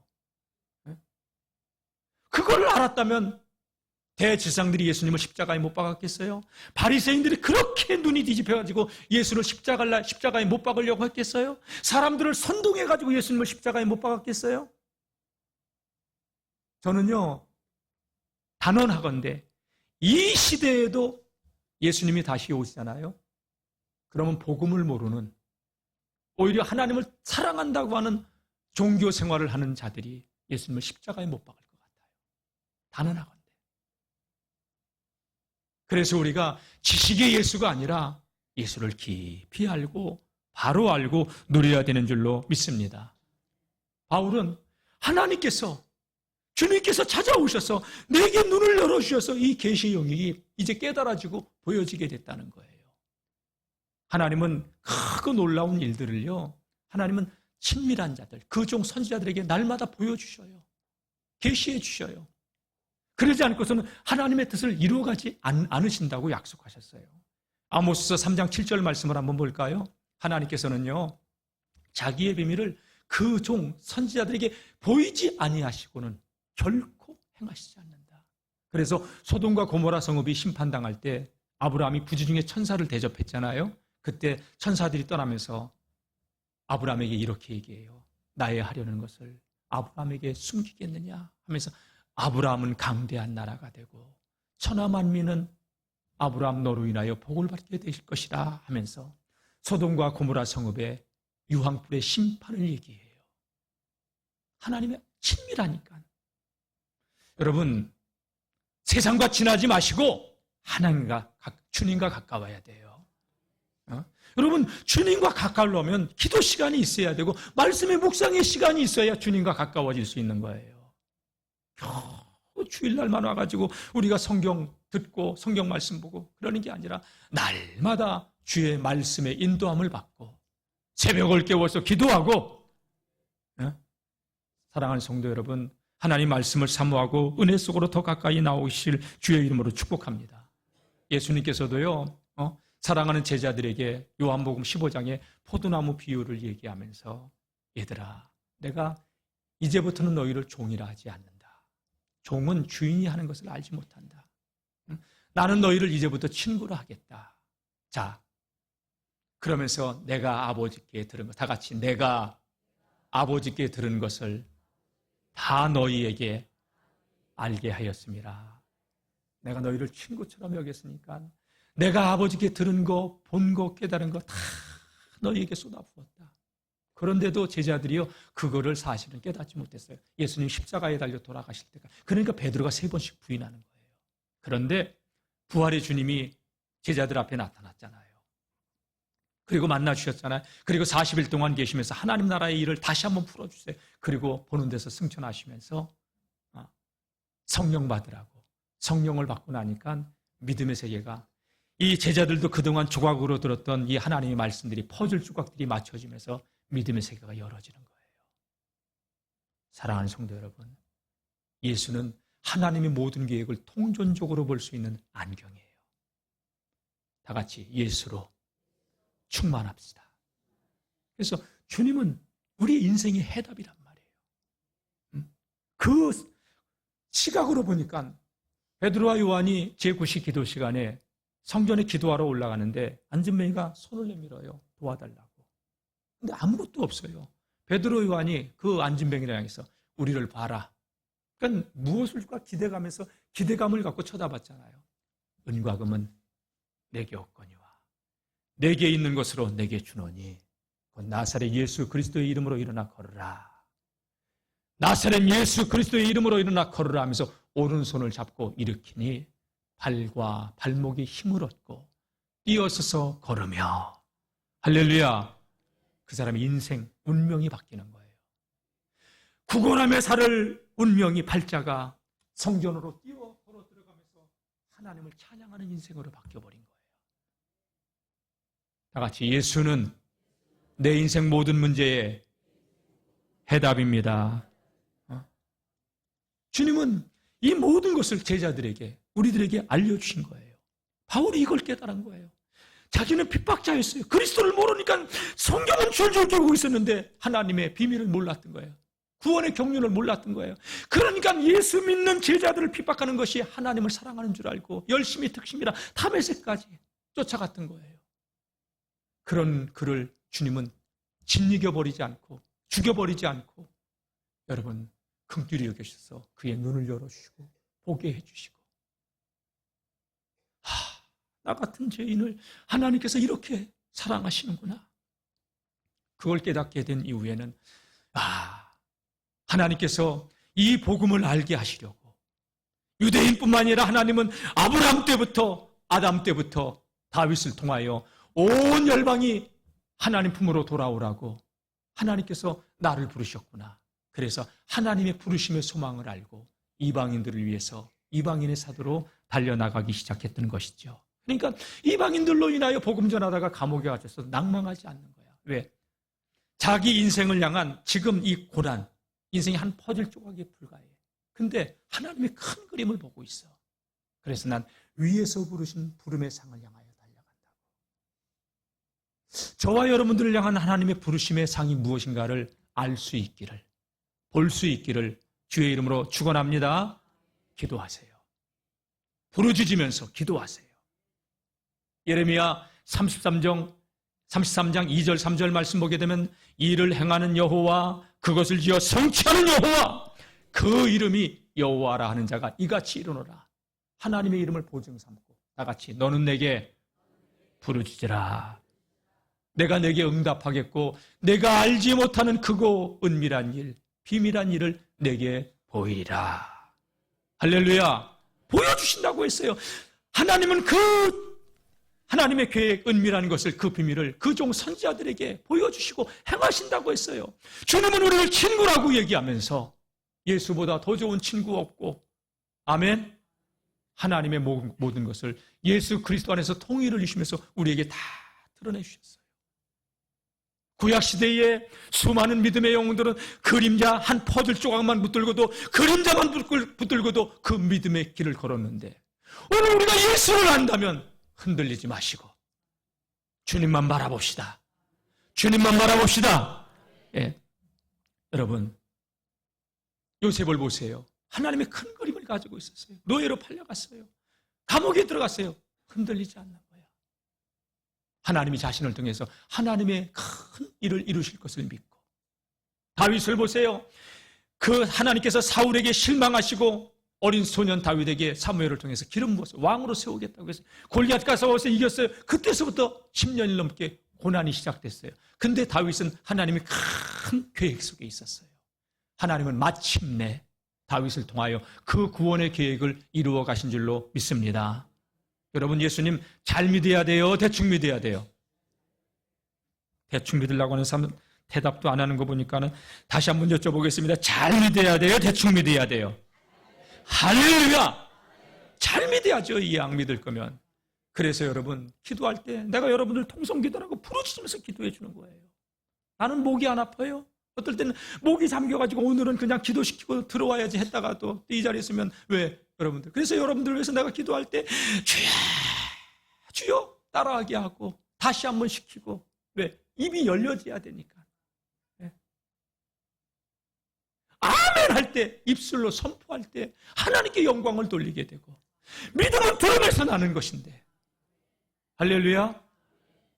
그걸 알았다면 대제사장들이 예수님을 십자가에 못 박았겠어요? 바리새인들이 그렇게 눈이 뒤집혀가지고 예수를 십자가에 못 박으려고 했겠어요? 사람들을 선동해가지고 예수님을 십자가에 못 박았겠어요? 저는요, 단언하건대 이 시대에도 예수님이 다시 오시잖아요. 그러면 복음을 모르는, 오히려 하나님을 사랑한다고 하는 종교 생활을 하는 자들이 예수님을 십자가에 못 박을 것 같아요. 단언하건대. 그래서 우리가 지식의 예수가 아니라 예수를 깊이 알고 바로 알고 누려야 되는 줄로 믿습니다. 바울은 하나님께서, 주님께서 찾아오셔서 내게 눈을 열어주셔서 이 계시의 영역이 이제 깨달아지고 보여지게 됐다는 거예요. 하나님은 크고 놀라운 일들을요, 하나님은 친밀한 자들, 그 종 선지자들에게 날마다 보여주셔요. 계시해 주셔요. 그러지 않고서는 하나님의 뜻을 이루어가지 않으신다고 약속하셨어요. 아모스서 3장 7절 말씀을 한번 볼까요? 하나님께서는요, 자기의 비밀을 그 종 선지자들에게 보이지 아니하시고는 결코 행하시지 않는다. 그래서 소돔과 고모라 성읍이 심판당할 때 아브라함이 부지 중에 천사를 대접했잖아요. 그때 천사들이 떠나면서 아브라함에게 이렇게 얘기해요. 나의 하려는 것을 아브라함에게 숨기겠느냐 하면서 아브라함은 강대한 나라가 되고 천하 만민은 아브라함 너로 인하여 복을 받게 되실 것이다 하면서 소돔과 고모라 성읍의 유황불의 심판을 얘기해요. 하나님의 친밀하니까. 여러분, 세상과 친하지 마시고 하나님과, 주님과 가까워야 돼요. 여러분, 주님과 가까우려면 기도 시간이 있어야 되고 말씀의 묵상의 시간이 있어야 주님과 가까워질 수 있는 거예요. 주일날만 와가지고 우리가 성경 듣고 성경 말씀 보고 그러는 게 아니라 날마다 주의 말씀의 인도함을 받고 새벽을 깨워서 기도하고, 사랑하는 성도 여러분, 하나님 말씀을 사모하고 은혜 속으로 더 가까이 나오실 주의 이름으로 축복합니다. 예수님께서도요, 사랑하는 제자들에게 요한복음 15장에 포도나무 비유를 얘기하면서 얘들아, 내가 이제부터는 너희를 종이라 하지 않는다. 종은 주인이 하는 것을 알지 못한다. 나는 너희를 이제부터 친구로 하겠다. 자, 그러면서 내가 아버지께 들은 것, 다 같이 내가 아버지께 들은 것을 다 너희에게 알게 하였습니다. 내가 너희를 친구처럼 여겼으니까 내가 아버지께 들은 거, 본 거, 깨달은 거 다 너희에게 쏟아부었다. 그런데도 제자들이요, 그거를 사실은 깨닫지 못했어요. 예수님 십자가에 달려 돌아가실 때가. 그러니까 베드로가 3번씩 부인하는 거예요. 그런데 부활의 주님이 제자들 앞에 나타났잖아요. 그리고 만나주셨잖아요. 그리고 40일 동안 계시면서 하나님 나라의 일을 다시 한번 풀어주세요. 그리고 보는 데서 승천하시면서 성령 받으라고. 성령을 받고 나니까 믿음의 세계가, 이 제자들도 그동안 조각으로 들었던 이 하나님의 말씀들이 퍼즐 조각들이 맞춰지면서 믿음의 세계가 열어지는 거예요. 사랑하는 성도 여러분, 예수는 하나님의 모든 계획을 통전적으로 볼 수 있는 안경이에요. 다 같이 예수로 충만합시다. 그래서 주님은 우리 인생의 해답이란 말이에요. 그 시각으로 보니까 베드로와 요한이 제9시 기도 시간에 성전에 기도하러 올라가는데 안진뱅이가 손을 내밀어요. 도와달라고. 근데 아무것도 없어요. 베드로 요한이 그 안진뱅이를 향해서 우리를 봐라. 그러니까 무엇을 줄까 기대감에서 기대감을 갖고 쳐다봤잖아요. 은과 금은 내게 없거니와 내게 있는 것으로 내게 주노니 곧 나사렛 예수 그리스도의 이름으로 일어나 걸으라. 나사렛 예수 그리스도의 이름으로 일어나 걸으라 하면서 오른손을 잡고 일으키니 발과 발목에 힘을 얻고 뛰어서서 걸으며, 할렐루야, 그 사람의 인생 운명이 바뀌는 거예요. 구걸함에 살을 운명이 팔자가 성전으로 뛰어 걸어 들어가면서 하나님을 찬양하는 인생으로 바뀌어버린 거예요. 다 같이 예수는 내 인생 모든 문제의 해답입니다. 주님은 이 모든 것을 제자들에게, 우리들에게 알려주신 거예요. 바울이 이걸 깨달은 거예요. 자기는 핍박자였어요. 그리스도를 모르니까 성경은 줄줄 펴고 있었는데 하나님의 비밀을 몰랐던 거예요. 구원의 경륜을 몰랐던 거예요. 그러니까 예수 믿는 제자들을 핍박하는 것이 하나님을 사랑하는 줄 알고 열심히 특심이라 다메섹까지 쫓아갔던 거예요. 그런 그를 주님은 짓이겨버리지 않고 죽여버리지 않고 여러분 긍휼히 여기셔서 그의 눈을 열어주시고 보게 해주시고, 나 같은 죄인을 하나님께서 이렇게 사랑하시는구나. 그걸 깨닫게 된 이후에는 하나님께서 이 복음을 알게 하시려고 유대인뿐만 아니라 하나님은 아브라함 때부터 아담 때부터 다윗을 통하여 온 열방이 하나님 품으로 돌아오라고 하나님께서 나를 부르셨구나. 그래서 하나님의 부르심의 소망을 알고 이방인들을 위해서 이방인의 사도로 달려나가기 시작했던 것이죠. 그러니까 이방인들로 인하여 복음 전하다가 감옥에 갇혀서 낭망하지 않는 거야. 왜? 자기 인생을 향한 지금 이 고난, 인생이 한 퍼즐 조각에 불과해. 근데 하나님의 큰 그림을 보고 있어. 그래서 난 위에서 부르신 부름의 상을 향하여 달려간다고. 저와 여러분들을 향한 하나님의 부르심의 상이 무엇인가를 알 수 있기를, 볼 수 있기를 주의 이름으로 축원합니다. 기도하세요. 부르짖으면서 기도하세요. 예레미야 33장 2절 3절 말씀 보게 되면 이를 행하는 여호와 그것을 지어 성취하는 여호와 그 이름이 여호와라 하는 자가 이같이 이르노라. 하나님의 이름을 보증 삼고 다 같이 너는 내게 부르짖으라. 내가 내게 응답하겠고 내가 알지 못하는 크고 은밀한 일, 비밀한 일을 내게 보이리라. 할렐루야. 보여주신다고 했어요. 하나님은 그 하나님의 계획, 은밀한 것을, 그 비밀을 그 종 선지자들에게 보여주시고 행하신다고 했어요. 주님은 우리를 친구라고 얘기하면서 예수보다 더 좋은 친구 없고, 아멘. 하나님의 모든 것을 예수 그리스도 안에서 통일을 이루시면서 우리에게 다 드러내 주셨어요. 구약시대에 수많은 믿음의 영웅들은 그림자 한 퍼즐 조각만 붙들고도, 그림자만 붙들고도 그 믿음의 길을 걸었는데, 오늘 우리가 예수를 안다면 흔들리지 마시고 주님만 바라봅시다. 주님만 바라봅시다. 예. 여러분, 요셉을 보세요. 하나님의 큰 그림을 가지고 있었어요. 노예로 팔려갔어요. 감옥에 들어갔어요. 흔들리지 않는 거야. 하나님이 자신을 통해서 하나님의 큰 일을 이루실 것을 믿고. 다윗을 보세요. 그 하나님께서 사울에게 실망하시고 어린 소년 다윗에게 사무엘을 통해서 기름 부어서 왕으로 세우겠다고 해서 골리앗과 싸워서 이겼어요. 그때서부터 10년이 넘게 고난이 시작됐어요. 근데 다윗은 하나님의 큰 계획 속에 있었어요. 하나님은 마침내 다윗을 통하여 그 구원의 계획을 이루어 가신 줄로 믿습니다. 여러분, 예수님 잘 믿어야 돼요? 대충 믿어야 돼요? 대충 믿으려고 하는 사람은 대답도 안 하는 거 보니까는 다시 한번 여쭤보겠습니다. 잘 믿어야 돼요? 대충 믿어야 돼요? 할렐루야! 잘 믿어야죠, 이 양 믿을 거면. 그래서 여러분, 기도할 때 내가 여러분들 통성기도라고 부르짖으면서 기도해 주는 거예요. 나는 목이 안 아파요. 어떨 때는 목이 잠겨가지고 오늘은 그냥 기도시키고 들어와야지 했다가 또 이 자리에 있으면 왜 여러분들. 그래서 여러분들 위해서 내가 기도할 때 주여, 주여 따라하게 하고 다시 한번 시키고, 왜? 입이 열려져야 되니까. 네. 아멘 할 때, 입술로 선포할 때 하나님께 영광을 돌리게 되고, 믿음은 들음에서 나는 것인데. 할렐루야.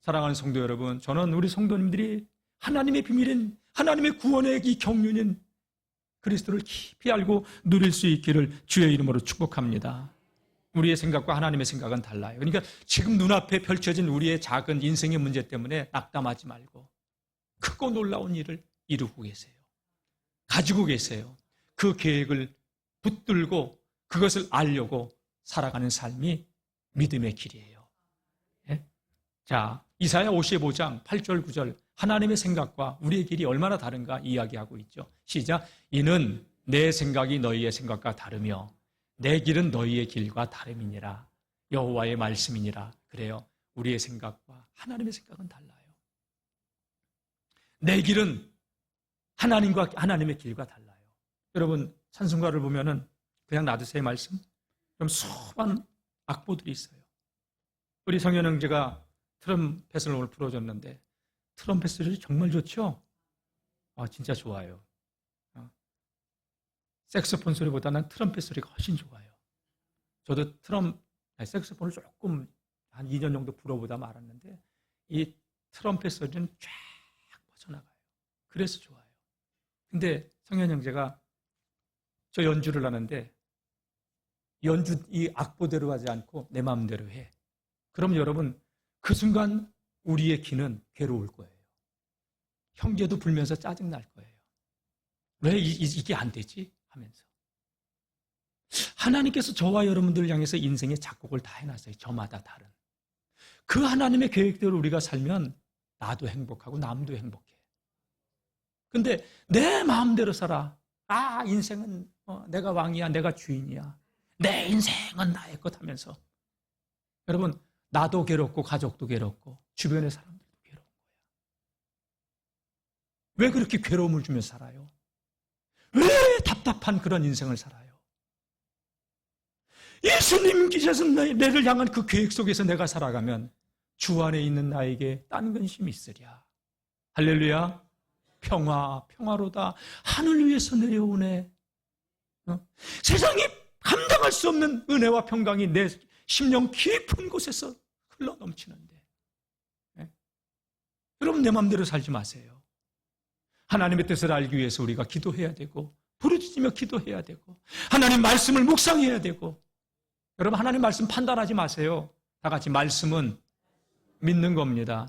사랑하는 성도 여러분, 저는 우리 성도님들이 하나님의 비밀인, 하나님의 구원의 이 경륜인 그리스도를 깊이 알고 누릴 수 있기를 주의 이름으로 축복합니다. 우리의 생각과 하나님의 생각은 달라요. 그러니까 지금 눈앞에 펼쳐진 우리의 작은 인생의 문제 때문에 낙담하지 말고 크고 놀라운 일을 이루고 계세요. 가지고 계세요. 그 계획을 붙들고 그것을 알려고 살아가는 삶이 믿음의 길이에요. 네? 자, 이사야 55장 8절 9절, 하나님의 생각과 우리의 길이 얼마나 다른가 이야기하고 있죠. 시작. 이는 내 생각이 너희의 생각과 다르며 내 길은 너희의 길과 다름이니라. 여호와의 말씀이니라. 그래요. 우리의 생각과 하나님의 생각은 달라요. 내 길은 하나님과 하나님의 길과 달라요. 여러분, 찬송가를 보면은 그냥 놔두세요, 말씀. 그럼 수많은 악보들이 있어요. 우리 성현 형제가 트럼펫을 오늘 불어줬는데 트럼펫 소리 정말 좋죠? 진짜 좋아요. 색소폰 소리보다는 트럼펫 소리가 훨씬 좋아요. 저도 색소폰을 조금 한 2년 정도 불어보다 말았는데 이 트럼펫 소리는 쫙 퍼져나가요. 그래서 좋아요. 근데 성현 형제가 저 연주를 하는데 이 악보대로 하지 않고 내 마음대로 해. 그럼 여러분, 그 순간 우리의 귀는 괴로울 거예요. 형제도 불면서 짜증날 거예요. 왜 이게 안 되지? 하면서. 하나님께서 저와 여러분들을 향해서 인생의 작곡을 다 해놨어요. 저마다 다른. 그 하나님의 계획대로 우리가 살면 나도 행복하고 남도 행복해. 근데 내 마음대로 살아. 인생은 내가 왕이야, 내가 주인이야. 내 인생은 나의 것 하면서. 여러분, 나도 괴롭고 가족도 괴롭고 주변의 사람들도 괴로운 거야. 왜 그렇게 괴로움을 주면서 살아요? 왜 답답한 그런 인생을 살아요? 예수님께서 나를 향한 그 계획 속에서 내가 살아가면 주 안에 있는 나에게 딴 근심이 있으랴. 할렐루야. 평화로다. 하늘 위에서 내려오네. 세상이 감당할 수 없는 은혜와 평강이 내 심령 깊은 곳에서 흘러 넘치는데. 여러분, 내 마음대로 살지 마세요. 하나님의 뜻을 알기 위해서 우리가 기도해야 되고 부르짖으며 기도해야 되고 하나님 말씀을 묵상해야 되고. 여러분, 하나님 말씀 판단하지 마세요. 다 같이 말씀은 믿는 겁니다.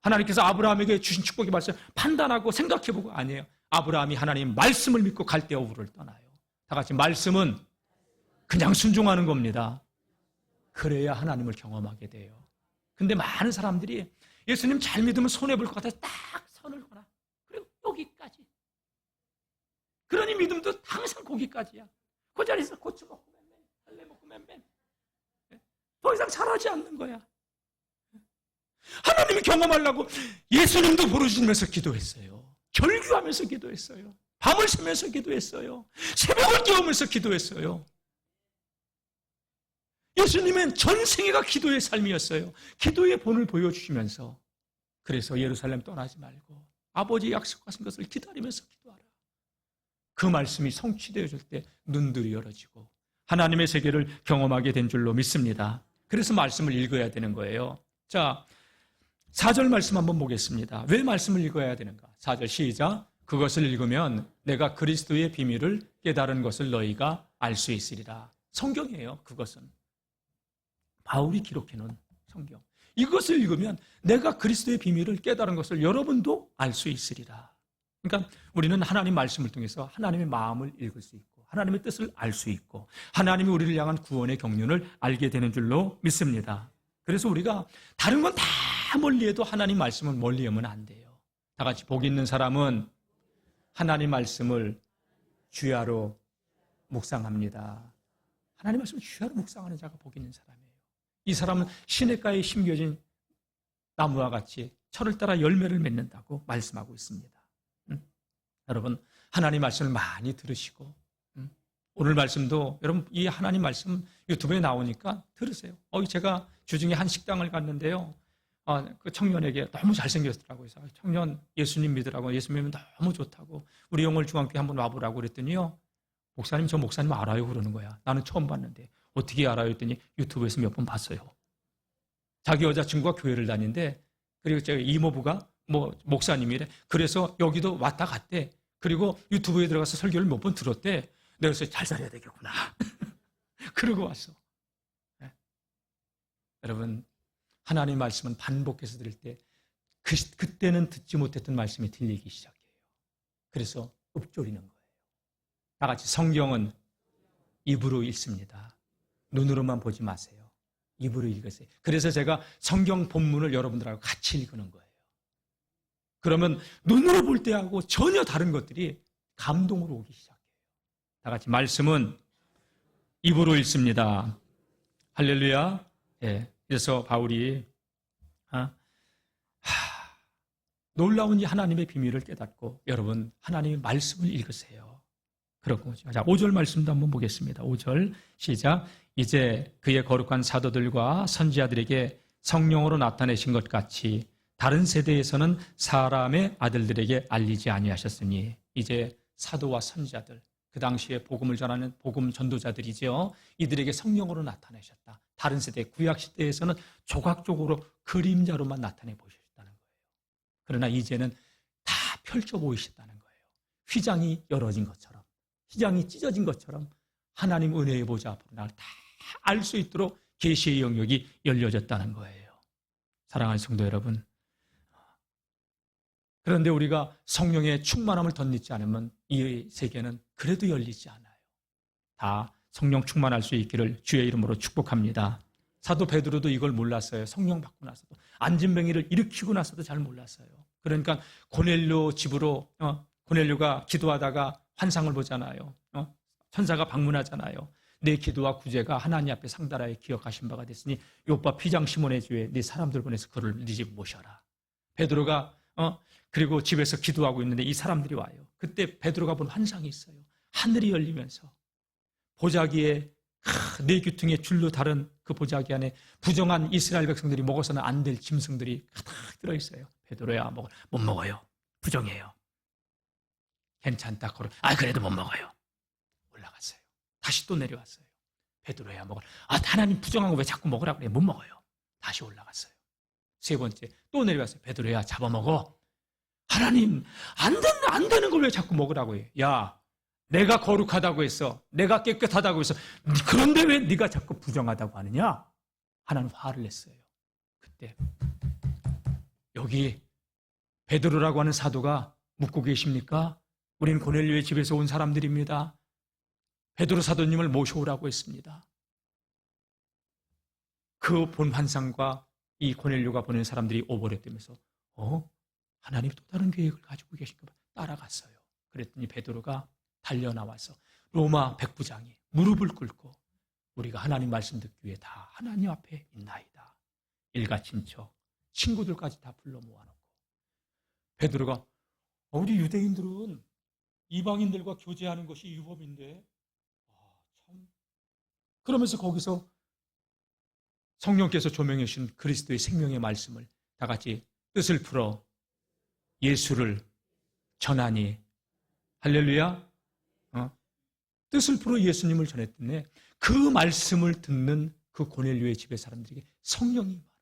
하나님께서 아브라함에게 주신 축복의 말씀 판단하고 생각해보고 아니에요. 아브라함이 하나님 말씀을 믿고 갈대아 우르를 떠나요. 다 같이 말씀은 그냥 순종하는 겁니다. 그래야 하나님을 경험하게 돼요. 근데 많은 사람들이 예수님 잘 믿으면 손해볼 것 같아서 딱 선을 걸어. 그리고 여기까지. 그러니 믿음도 항상 거기까지야. 그 자리에서 고추 먹고 맨맨, 할래 먹고 맨맨. 더 이상 잘하지 않는 거야. 하나님이 경험하려고 예수님도 부르시면서 기도했어요. 결규하면서 기도했어요. 밤을 새면서 기도했어요. 새벽을 깨우면서 기도했어요. 예수님은 전생애가 기도의 삶이었어요. 기도의 본을 보여주시면서 그래서 예루살렘 떠나지 말고 아버지 약속하신 것을 기다리면서 기도하라. 그 말씀이 성취되어질 때 눈들이 열어지고 하나님의 세계를 경험하게 된 줄로 믿습니다. 그래서 말씀을 읽어야 되는 거예요. 자, 4절 말씀 한번 보겠습니다. 왜 말씀을 읽어야 되는가? 4절 시작. 그것을 읽으면 내가 그리스도의 비밀을 깨달은 것을 너희가 알 수 있으리라. 성경이에요. 그것은 바울이 기록해놓은 성경. 이것을 읽으면 내가 그리스도의 비밀을 깨달은 것을 여러분도 알 수 있으리라. 그러니까 우리는 하나님 말씀을 통해서 하나님의 마음을 읽을 수 있고 하나님의 뜻을 알 수 있고 하나님이 우리를 향한 구원의 경륜을 알게 되는 줄로 믿습니다. 그래서 우리가 다른 건 다 멀리해도 하나님 말씀은 멀리하면 안 돼요. 다 같이 복 있는 사람은 하나님 말씀을 주야로 묵상합니다. 하나님 말씀을 주야로 묵상하는 자가 복 있는 사람이에요. 이 사람은 시냇가에 심겨진 나무와 같이 철을 따라 열매를 맺는다고 말씀하고 있습니다. 여러분 하나님 말씀을 많이 들으시고 오늘 말씀도 여러분 이 하나님 말씀 유튜브에 나오니까 들으세요. 제가 주중에 한 식당을 갔는데요. 그 청년에게 너무 잘생겼더라고요. 청년 예수님 믿으라고, 예수님은 너무 좋다고, 우리 영월 중앙교회 한번 와보라고 그랬더니요. 목사님, 저 목사님 알아요 그러는 거야. 나는 처음 봤는데 어떻게 알아요 했더니 유튜브에서 몇 번 봤어요. 자기 여자친구가 교회를 다니는데 그리고 제가 이모부가 목사님이래. 그래서 여기도 왔다 갔대. 그리고 유튜브에 들어가서 설교를 몇 번 들었대. 내가 그래서 잘 살아야 되겠구나. 그러고 왔어. 네. 여러분 하나님 말씀은 반복해서 들을 때 그때는 듣지 못했던 말씀이 들리기 시작해요. 그래서 읊조리는 거예요. 다 같이 성경은 입으로 읽습니다. 눈으로만 보지 마세요. 입으로 읽으세요. 그래서 제가 성경 본문을 여러분들하고 같이 읽는 거예요. 그러면 눈으로 볼 때하고 전혀 다른 것들이 감동으로 오기 시작해요. 다 같이 말씀은 입으로 읽습니다. 할렐루야. 예. 그래서 바울이 놀라운 이 하나님의 비밀을 깨닫고 여러분 하나님의 말씀을 읽으세요. 그런 거죠. 자, 5절 말씀도 한번 보겠습니다. 5절 시작. 이제 그의 거룩한 사도들과 선지자들에게 성령으로 나타내신 것 같이 다른 세대에서는 사람의 아들들에게 알리지 아니하셨으니 이제 사도와 선지자들 그 당시에 복음을 전하는 복음 전도자들이죠. 이들에게 성령으로 나타내셨다. 다른 세대 구약 시대에서는 조각적으로 그림자로만 나타내 보셨다는 거예요. 그러나 이제는 다 펼쳐 보이셨다는 거예요. 휘장이 열어진 것처럼, 휘장이 찢어진 것처럼 하나님 은혜의 보좌 앞으로 나를 다 알 수 있도록 계시의 영역이 열려졌다는 거예요. 사랑하는 성도 여러분, 그런데 우리가 성령의 충만함을 덧입지 않으면 이 세계는 그래도 열리지 않아요. 다 성령 충만할 수 있기를 주의 이름으로 축복합니다. 사도 베드로도 이걸 몰랐어요. 성령 받고 나서도. 안진뱅이를 일으키고 나서도 잘 몰랐어요. 그러니까 고넬료 집으로 고넬료가 기도하다가 환상을 보잖아요. 천사가 방문하잖아요. 내 기도와 구제가 하나님 앞에 상달하여 기억하신 바가 됐으니 요파 피장 시몬의 집에 네 사람들 보내서 그를 네 집 모셔라. 베드로가 그리고 집에서 기도하고 있는데 이 사람들이 와요. 그때 베드로가 본 환상이 있어요. 하늘이 열리면서 보자기에 네 귀퉁이에 줄로 다른 그 보자기 안에 부정한 이스라엘 백성들이 먹어서는 안 될 짐승들이 가득 들어있어요. 베드로야 못 먹어요. 부정해요. 괜찮다. 그래도 못 먹어요. 올라갔어요. 다시 또 내려왔어요. 베드로야 먹어. 하나님 부정한 거 왜 자꾸 먹으라고 그래. 못 먹어요. 다시 올라갔어요. 세 번째 또 내려왔어요. 베드로야 잡아먹어. 하나님 안 되는 걸 왜 자꾸 먹으라고 해. 야 내가 거룩하다고 했어. 내가 깨끗하다고 했어. 그런데 왜 네가 자꾸 부정하다고 하느냐. 하나님 화를 냈어요. 그때 여기 베드로라고 하는 사도가 묻고 계십니까? 우린 고넬료의 집에서 온 사람들입니다. 베드로 사도님을 모셔오라고 했습니다. 그 본 환상과 이 고넬료가 보낸 사람들이 오버랩되면서 하나님이 또 다른 계획을 가지고 계신가 봐. 따라갔어요. 그랬더니 베드로가 달려나와서 로마 백부장이 무릎을 꿇고 우리가 하나님 말씀 듣기 위해 다 하나님 앞에 있나이다. 일가 친척, 친구들까지 다 불러 모아놓고 베드로가 우리 유대인들은 이방인들과 교제하는 것이 율법인데 참. 그러면서 거기서 성령께서 조명해 주신 그리스도의 생명의 말씀을 다 같이 뜻을 풀어 예수를 전하니 할렐루야. 뜻을 풀어 예수님을 전했더니 그 말씀을 듣는 그 고넬료의 집의 사람들에게 성령이 임하는 거예요.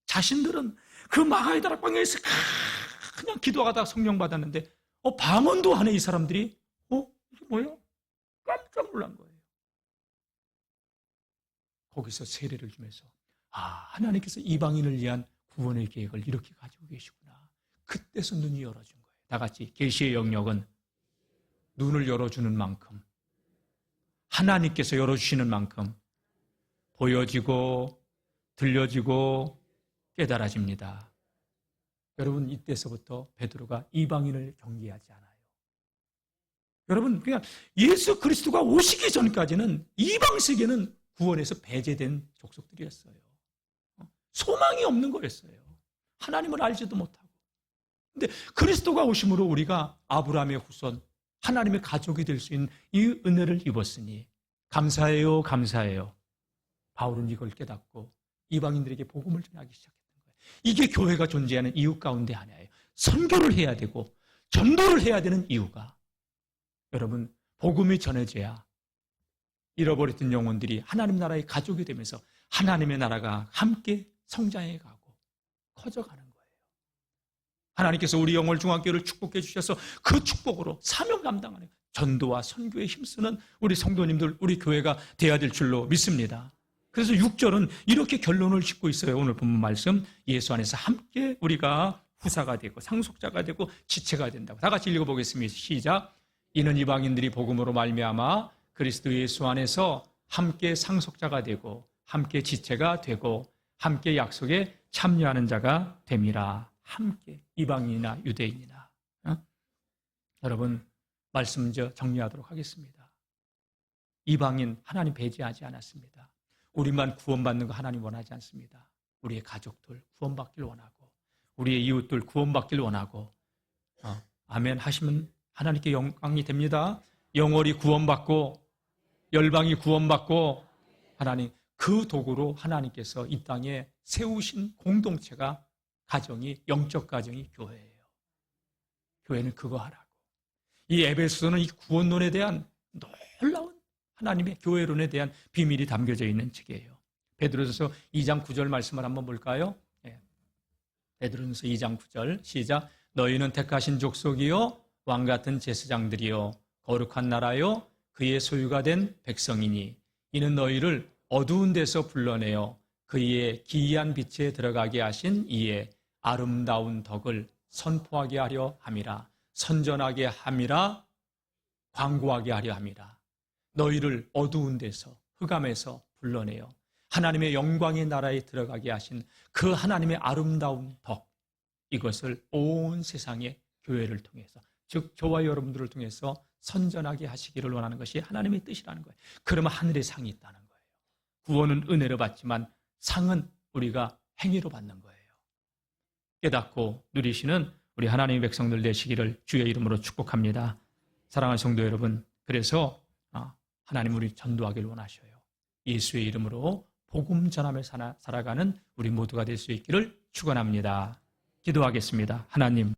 자신들은 그 마가의 다락방에서 그냥 기도하다가 성령 받았는데 방언도 하네. 이 사람들이 이게 뭐야? 깜짝 놀란 거예요. 거기서 세례를 주면서 하나님께서 이방인을 위한 구원의 계획을 이렇게 가지고 계시구나. 그때서 눈이 열어준 거예요. 다 같이 계시의 영역은 눈을 열어주는 만큼, 하나님께서 열어주시는 만큼 보여지고 들려지고 깨달아집니다. 여러분, 이때서부터 베드로가 이방인을 경계하지 않아요. 여러분, 그냥 예수 그리스도가 오시기 전까지는 이방 세계는 구원에서 배제된 족속들이었어요. 소망이 없는 거였어요. 하나님을 알지도 못하고. 근데 그리스도가 오심으로 우리가 아브라함의 후손, 하나님의 가족이 될 수 있는 이 은혜를 입었으니 감사해요, 감사해요. 바울은 이걸 깨닫고 이방인들에게 복음을 전하기 시작했던 거예요. 이게 교회가 존재하는 이유 가운데 하나예요. 선교를 해야 되고 전도를 해야 되는 이유가, 여러분, 복음이 전해져야 잃어버렸던 영혼들이 하나님 나라의 가족이 되면서 하나님의 나라가 함께 성장해 가고 커져가는 거예요. 하나님께서 우리 영월 중학교를 축복해 주셔서 그 축복으로 사명 감당하는 전도와 선교에 힘쓰는 우리 성도님들, 우리 교회가 돼야 될 줄로 믿습니다. 그래서 6절은 이렇게 결론을 짓고 있어요. 오늘 본문 말씀, 예수 안에서 함께 우리가 후사가 되고 상속자가 되고 지체가 된다고. 다 같이 읽어보겠습니다. 시작. 이는 이방인들이 복음으로 말미암아 그리스도 예수 안에서 함께 상속자가 되고 함께 지체가 되고 함께 약속에 참여하는 자가 됨이라. 함께 이방인이나 유대인이나. 여러분, 말씀 정리하도록 하겠습니다. 이방인 하나님 배제하지 않았습니다. 우리만 구원받는 거 하나님 원하지 않습니다. 우리의 가족들 구원받길 원하고 우리의 이웃들 구원받길 원하고 아멘 하시면 하나님께 영광이 됩니다. 영월이 구원받고 열방이 구원받고 하나님 그 도구로 하나님께서 이 땅에 세우신 공동체가 가정이 영적 가정이 교회예요. 교회는 그거 하라고. 이 에베소서는 이 구원론에 대한 놀라운 하나님의 교회론에 대한 비밀이 담겨져 있는 책이에요. 베드로전서 2장 9절 말씀을 한번 볼까요? 베드로전서 2장 9절 시작. 너희는 택하신 족속이요 왕같은 제사장들이요 거룩한 나라요 그의 소유가 된 백성이니 이는 너희를 어두운 데서 불러내어 그의 기이한 빛에 들어가게 하신 이의 아름다운 덕을 선포하게 하려 함이라. 선전하게 함이라. 광고하게 하려 함이라. 너희를 어두운 데서 흑암에서 불러내어 하나님의 영광의 나라에 들어가게 하신 그 하나님의 아름다운 덕, 이것을 온 세상의 교회를 통해서, 즉 저와 여러분들을 통해서 선전하게 하시기를 원하는 것이 하나님의 뜻이라는 거예요. 그러면 하늘의 상이 있다는 거예요. 구원은 은혜로 받지만 상은 우리가 행위로 받는 거예요. 깨닫고 누리시는 우리 하나님의 백성들 되시기를 주의 이름으로 축복합니다. 사랑하는 성도 여러분, 그래서 하나님 우리 전도하기를 원하셔요. 예수의 이름으로 복음 전하며 살아가는 우리 모두가 될 수 있기를 축원합니다. 기도하겠습니다. 하나님,